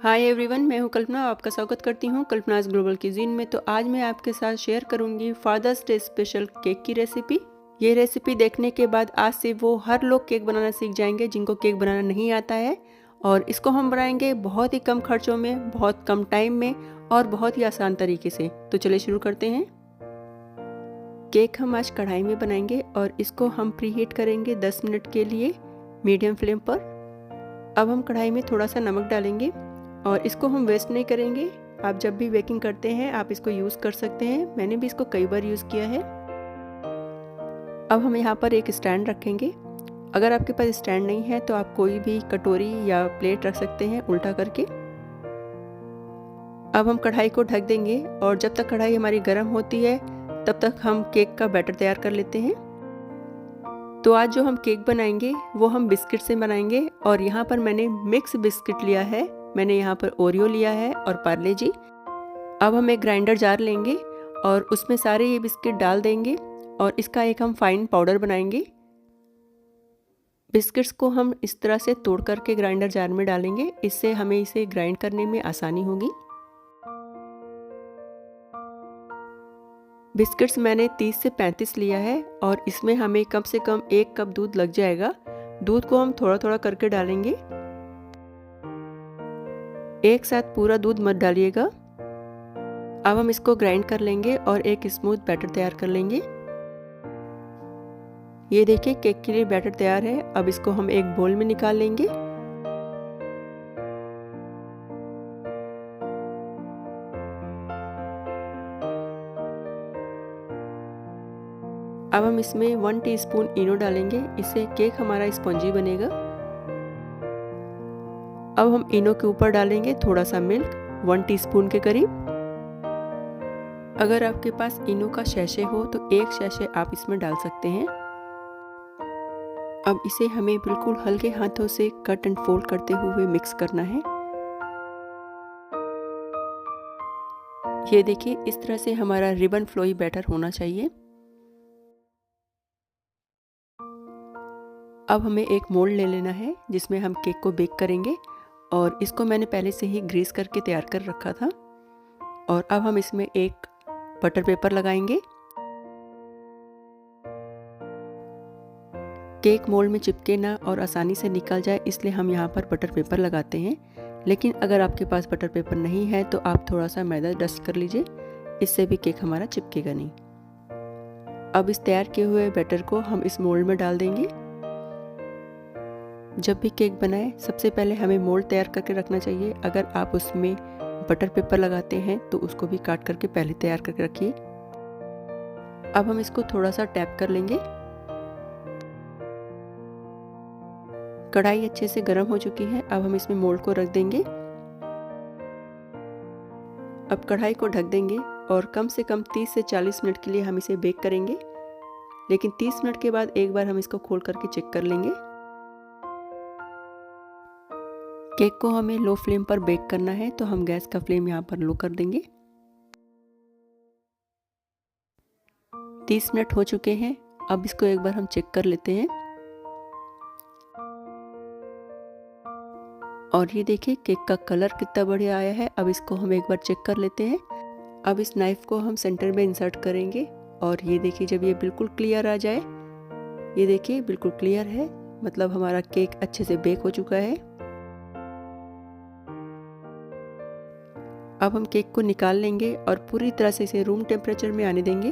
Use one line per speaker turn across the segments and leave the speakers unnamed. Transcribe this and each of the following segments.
Hi everyone, मैं हूं कल्पना। आपका स्वागत करती हूं कल्पनाज ग्लोबल किचन में। तो आज मैं आपके साथ शेयर करूंगी फादर्स डे स्पेशल केक की रेसिपी। ये रेसिपी देखने के बाद आज से वो हर लोग केक बनाना सीख जाएंगे जिनको केक बनाना नहीं आता है। और इसको हम बनाएंगे बहुत ही कम खर्चों में, बहुत कम टाइम में और बहुत ही आसान तरीके से। तो चलिए शुरू करते हैं। केक हम आज कढ़ाई में बनाएंगे और इसको हम प्री हीट करेंगे 10 मिनट के लिए मीडियम फ्लेम पर। अब हम कढ़ाई में थोड़ा सा नमक डालेंगे और इसको हम वेस्ट नहीं करेंगे। आप जब भी बेकिंग करते हैं आप इसको यूज़ कर सकते हैं। मैंने भी इसको कई बार यूज़ किया है। अब हम यहाँ पर एक स्टैंड रखेंगे। अगर आपके पास स्टैंड नहीं है तो आप कोई भी कटोरी या प्लेट रख सकते हैं उल्टा करके। अब हम कढ़ाई को ढक देंगे और जब तक कढ़ाई हमारी गर्म होती है तब तक हम केक का बैटर तैयार कर लेते हैं। तो आज जो हम केक बनाएंगे वो हम बिस्किट से बनाएंगे और यहाँ पर मैंने मिक्स बिस्किट लिया है। मैंने यहाँ पर ओरियो लिया है और पार्ले जी। अब हम एक ग्राइंडर जार लेंगे और उसमें सारे ये बिस्किट डाल देंगे और इसका एक हम फाइन पाउडर बनाएंगे। बिस्किट्स को हम इस तरह से तोड़ करके ग्राइंडर जार में डालेंगे, इससे हमें इसे ग्राइंड करने में आसानी होगी। बिस्किट्स मैंने 30 से 35 लिया है और इसमें हमें कम से कम 1 कप दूध लग जाएगा। दूध को हम थोड़ा थोड़ा करके डालेंगे, एक साथ पूरा दूध मत डालिएगा। अब हम इसको ग्राइंड कर लेंगे और एक स्मूथ बैटर तैयार कर लेंगे। ये देखिए केक के लिए बैटर तैयार है। अब इसको हम एक बोल में निकाल लेंगे। अब हम इसमें 1 टीस्पून इनो डालेंगे, इससे केक हमारा स्पंजी बनेगा। अब हम इनो के ऊपर डालेंगे थोड़ा सा मिल्क, 1 टीस्पून के करीब। अगर आपके पास इनो का शैशे हो तो 1 शैशे आप इसमें डाल सकते हैं। अब इसे हमें बिल्कुल हल्के हाथों से कट एंड फोल्ड करते हुए मिक्स करना है। ये देखिए इस तरह से हमारा रिबन फ्लोई बैटर होना चाहिए। अब हमें एक मोल्ड ले लेना है जिसमें हम केक को बेक करेंगे और इसको मैंने पहले से ही ग्रीस करके तैयार कर रखा था। और अब हम इसमें एक बटर पेपर लगाएंगे। केक मोल्ड में चिपके ना और आसानी से निकल जाए इसलिए हम यहाँ पर बटर पेपर लगाते हैं। लेकिन अगर आपके पास बटर पेपर नहीं है तो आप थोड़ा सा मैदा डस्ट कर लीजिए, इससे भी केक हमारा चिपकेगा नहीं। अब इस तैयार किए हुए बैटर को हम इस मोल्ड में डाल देंगे। जब भी केक बनाए सबसे पहले हमें मोल्ड तैयार करके रखना चाहिए। अगर आप उसमें बटर पेपर लगाते हैं तो उसको भी काट करके पहले तैयार करके रखिए। अब हम इसको थोड़ा सा टैप कर लेंगे। कढ़ाई अच्छे से गर्म हो चुकी है। अब हम इसमें मोल्ड को रख देंगे। अब कढ़ाई को ढक देंगे और कम से कम 30 से 40 मिनट के लिए हम इसे बेक करेंगे। लेकिन 30 मिनट के बाद एक बार हम इसको खोल करके चेक कर लेंगे। केक को हमें लो फ्लेम पर बेक करना है तो हम गैस का फ्लेम यहाँ पर लो कर देंगे। 30 मिनट हो चुके हैं। अब इसको एक बार हम चेक कर लेते हैं और ये देखिए केक का कलर कितना बढ़िया आया है। अब इसको हम एक बार चेक कर लेते हैं। अब इस नाइफ को हम सेंटर में इंसर्ट करेंगे और ये देखिए जब ये बिल्कुल क्लियर आ जाए, ये देखिए बिल्कुल क्लियर है, मतलब हमारा केक अच्छे से बेक हो चुका है। अब हम केक को निकाल लेंगे और पूरी तरह से इसे रूम टेम्परेचर में आने देंगे।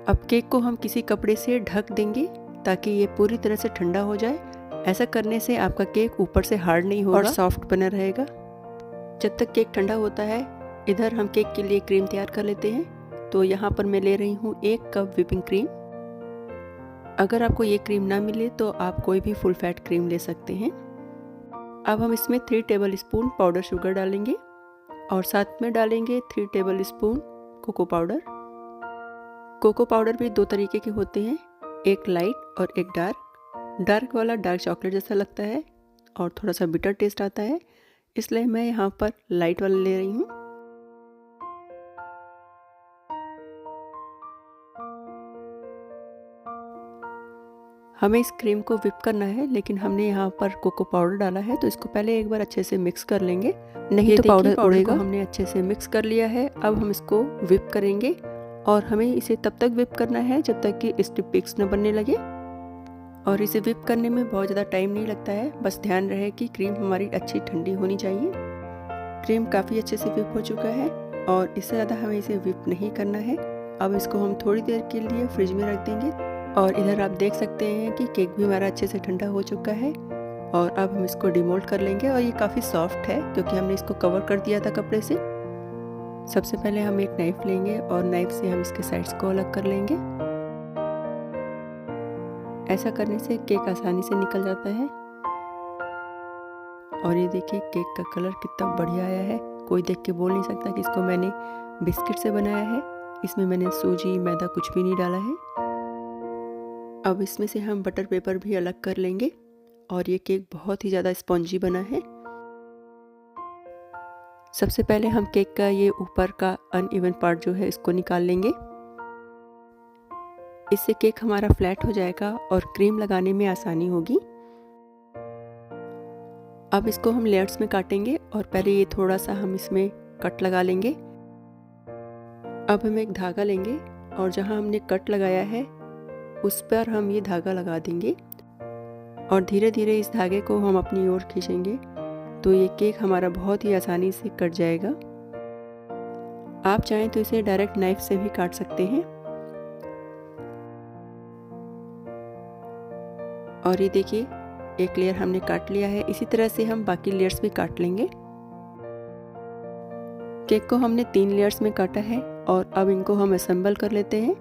अब केक को हम किसी कपड़े से ढक देंगे ताकि ये पूरी तरह से ठंडा हो जाए। ऐसा करने से आपका केक ऊपर से हार्ड नहीं होगा और सॉफ्ट बना रहेगा। जब तक केक ठंडा होता है इधर हम केक के लिए क्रीम तैयार कर लेते हैं। तो यहाँ पर मैं ले रही हूँ 1 कप व्हिपिंग क्रीम। अगर आपको ये क्रीम ना मिले तो आप कोई भी फुल फैट क्रीम ले सकते हैं। अब हम इसमें 3 टेबल स्पून पाउडर शुगर डालेंगे और साथ में डालेंगे 3 tablespoon cocoa powder. Cocoa powder भी 2 तरीके के होते हैं, एक लाइट और एक डार्क। डार्क वाला डार्क चॉकलेट जैसा लगता है और थोड़ा सा बिटर टेस्ट आता है, इसलिए मैं यहाँ पर लाइट वाला ले रही हूँ। हमें इस क्रीम को विप करना है, लेकिन हमने यहाँ पर कोको पाउडर डाला है तो इसको पहले एक बार अच्छे से मिक्स कर लेंगे, नहीं तो पाउडर उड़ेगा। हमने अच्छे से मिक्स कर लिया है। अब हम इसको विप करेंगे और हमें इसे तब तक विप करना है जब तक कि स्टिप पिक्स न बनने लगे। और इसे विप करने में बहुत ज़्यादा टाइम नहीं लगता है, बस ध्यान रहे कि क्रीम हमारी अच्छी ठंडी होनी चाहिए। क्रीम काफ़ी अच्छे से विप हो चुका है और इससे ज़्यादा हमें इसे विप नहीं करना है। अब इसको हम थोड़ी देर के लिए फ्रिज में रख देंगे। और इधर आप देख सकते हैं कि केक भी हमारा अच्छे से ठंडा हो चुका है। और अब हम इसको डिमोल्ड कर लेंगे और ये काफ़ी सॉफ्ट है क्योंकि हमने इसको कवर कर दिया था कपड़े से। सबसे पहले हम एक नाइफ लेंगे और नाइफ से हम इसके साइड्स को अलग कर लेंगे। ऐसा करने से केक आसानी से निकल जाता है। और ये देखिए केक का कलर कितना बढ़िया आया है, कोई देख के बोल नहीं सकता कि इसको मैंने बिस्किट से बनाया है। इसमें मैंने सूजी मैदा कुछ भी नहीं डाला है। अब इसमें से हम बटर पेपर भी अलग कर लेंगे और ये केक बहुत ही ज़्यादा स्पॉन्जी बना है। सबसे पहले हम केक का ये ऊपर का अनइवन पार्ट जो है इसको निकाल लेंगे। इससे केक हमारा फ्लैट हो जाएगा और क्रीम लगाने में आसानी होगी। अब इसको हम लेयर्स में काटेंगे और पहले ये थोड़ा सा हम इसमें कट लगा लेंगे। अब हम एक धागा लेंगे और जहाँ हमने कट लगाया है उस पर हम ये धागा लगा देंगे और धीरे धीरे इस धागे को हम अपनी ओर खींचेंगे तो ये केक हमारा बहुत ही आसानी से कट जाएगा। आप चाहें तो इसे डायरेक्ट नाइफ से भी काट सकते हैं। और ये देखिए एक लेयर हमने काट लिया है। इसी तरह से हम बाकी लेयर्स भी काट लेंगे। केक को हमने 3 लेयर्स में काटा है और अब इनको हम असेंबल कर लेते हैं।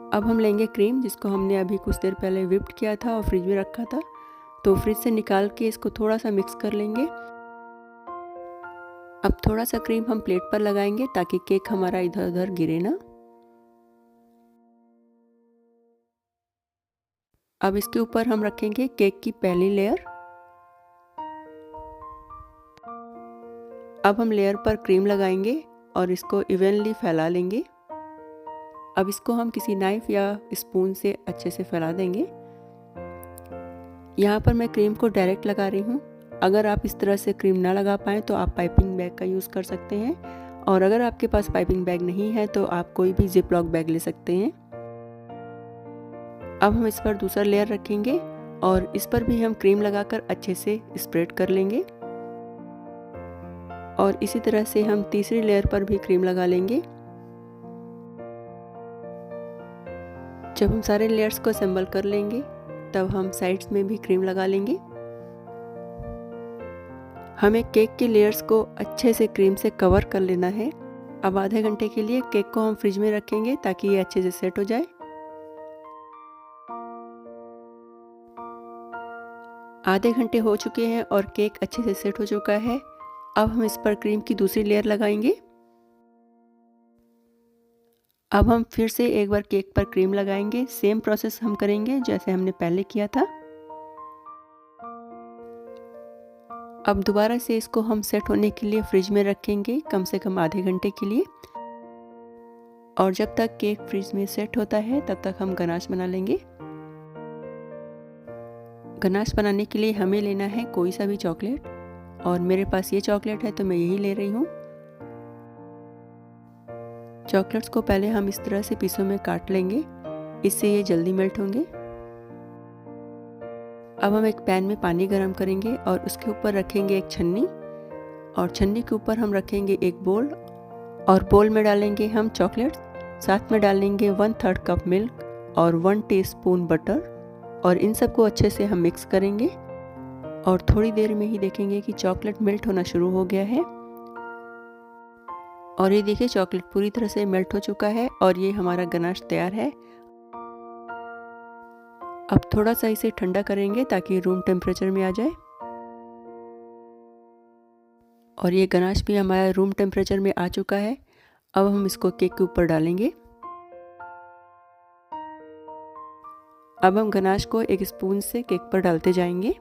अब हम लेंगे क्रीम जिसको हमने अभी कुछ देर पहले व्हिप्ड किया था और फ्रिज में रखा था, तो फ्रिज से निकाल के इसको थोड़ा सा मिक्स कर लेंगे। अब थोड़ा सा क्रीम हम प्लेट पर लगाएंगे ताकि केक हमारा इधर उधर गिरे ना। अब इसके ऊपर हम रखेंगे केक की पहली लेयर। अब हम लेयर पर क्रीम लगाएंगे और इसको इवनली फैला लेंगे। अब इसको हम किसी नाइफ या स्पून से अच्छे से फैला देंगे। यहाँ पर मैं क्रीम को डायरेक्ट लगा रही हूँ। अगर आप इस तरह से क्रीम ना लगा पाएँ तो आप पाइपिंग बैग का यूज़ कर सकते हैं, और अगर आपके पास पाइपिंग बैग नहीं है तो आप कोई भी जिप लॉक बैग ले सकते हैं। अब हम इस पर दूसरा लेयर रखेंगे और इस पर भी हम क्रीम लगाकर अच्छे से स्प्रेड कर लेंगे। और इसी तरह से हम तीसरी लेयर पर भी क्रीम लगा लेंगे। जब हम सारे लेयर्स को असेंबल कर लेंगे तब हम साइड्स में भी क्रीम लगा लेंगे। हमें केक के लेयर्स को अच्छे से क्रीम से कवर कर लेना है। अब आधे घंटे के लिए केक को हम फ्रिज में रखेंगे ताकि ये अच्छे से सेट हो जाए। आधे घंटे हो चुके हैं और केक अच्छे से सेट हो चुका है। अब हम इस पर क्रीम की दूसरी लेयर लगाएंगे। अब हम फिर से एक बार केक पर क्रीम लगाएंगे। सेम प्रोसेस हम करेंगे जैसे हमने पहले किया था। अब दोबारा से इसको हम सेट होने के लिए फ्रिज में रखेंगे कम से कम आधे घंटे के लिए। और जब तक केक फ्रिज में सेट होता है तब तक हम गनाश बना लेंगे। गनाश बनाने के लिए हमें लेना है कोई सा भी चॉकलेट, और मेरे पास ये चॉकलेट है तो मैं यही ले रही हूँ। चॉकलेट्स को पहले हम इस तरह से पीसों में काट लेंगे, इससे ये जल्दी मेल्ट होंगे। अब हम एक पैन में पानी गरम करेंगे और उसके ऊपर रखेंगे एक छन्नी, और छन्नी के ऊपर हम रखेंगे एक बोल, और बोल में डालेंगे हम चॉकलेट्स। साथ में डालेंगे 1/3 कप मिल्क और 1 टीस्पून बटर, और इन सबको अच्छे से हम मिक्स करेंगे। और थोड़ी देर में ही देखेंगे कि चॉकलेट मेल्ट होना शुरू हो गया है। और ये देखिए चॉकलेट पूरी तरह से मेल्ट हो चुका है और ये हमारा गनाश तैयार है। अब थोड़ा सा इसे ठंडा करेंगे ताकि रूम टेम्परेचर में आ जाए। और ये गनाश भी हमारा रूम टेम्परेचर में आ चुका है। अब हम इसको केक के ऊपर डालेंगे। अब हम गनाश को एक स्पून से केक पर डालते जाएंगे।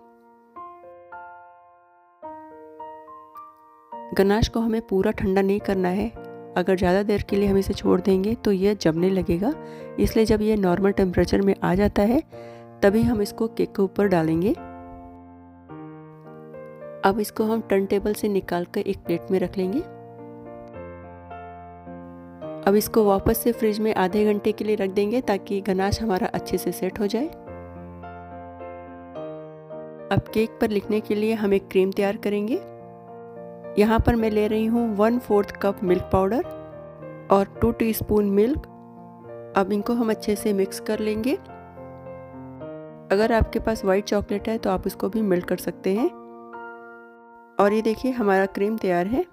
गनाश को हमें पूरा ठंडा नहीं करना है। अगर ज़्यादा देर के लिए हम इसे छोड़ देंगे तो ये जमने लगेगा, इसलिए जब ये नॉर्मल टेम्परेचर में आ जाता है तभी हम इसको केक के ऊपर डालेंगे। अब इसको हम टर्न टेबल से निकाल कर एक प्लेट में रख लेंगे। अब इसको वापस से फ्रिज में आधे घंटे के लिए रख देंगे ताकि गनाश हमारा अच्छे से सेट हो जाए। अब केक पर लिखने के लिए हम एक क्रीम तैयार करेंगे। यहाँ पर मैं ले रही हूँ 1/4 कप मिल्क पाउडर और 2 टीस्पून मिल्क। अब इनको हम अच्छे से मिक्स कर लेंगे। अगर आपके पास वाइट चॉकलेट है तो आप इसको भी मेल्ट कर सकते हैं। और ये देखिए हमारा क्रीम तैयार है।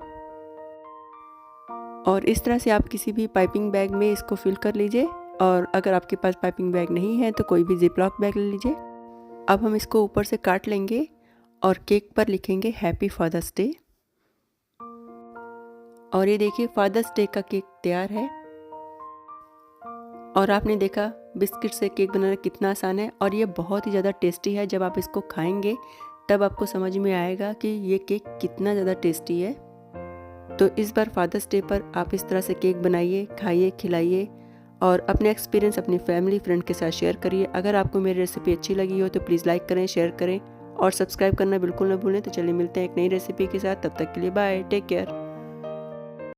और इस तरह से आप किसी भी पाइपिंग बैग में इसको फिल कर लीजिए, और अगर आपके पास पाइपिंग बैग नहीं है तो कोई भी जिपलॉक बैग ले लीजिए। अब हम इसको ऊपर से काट लेंगे और केक पर लिखेंगे हैप्पी फादर्स डे। और ये देखिए फादर्स डे का केक तैयार है। और आपने देखा बिस्किट से केक बनाना कितना आसान है, और ये बहुत ही ज़्यादा टेस्टी है। जब आप इसको खाएंगे तब आपको समझ में आएगा कि ये केक कितना ज़्यादा टेस्टी है। तो इस बार फादर्स डे पर आप इस तरह से केक बनाइए, खाइए, खिलाइए और अपने एक्सपीरियंस अपनी फैमिली फ्रेंड के साथ शेयर करिए। अगर आपको मेरी रेसिपी अच्छी लगी हो तो प्लीज़ लाइक करें, शेयर करें और सब्सक्राइब करना बिल्कुल ना भूलें। तो चलिए मिलते हैं एक नई रेसिपी के साथ, तब तक के लिए बाय, टेक केयर।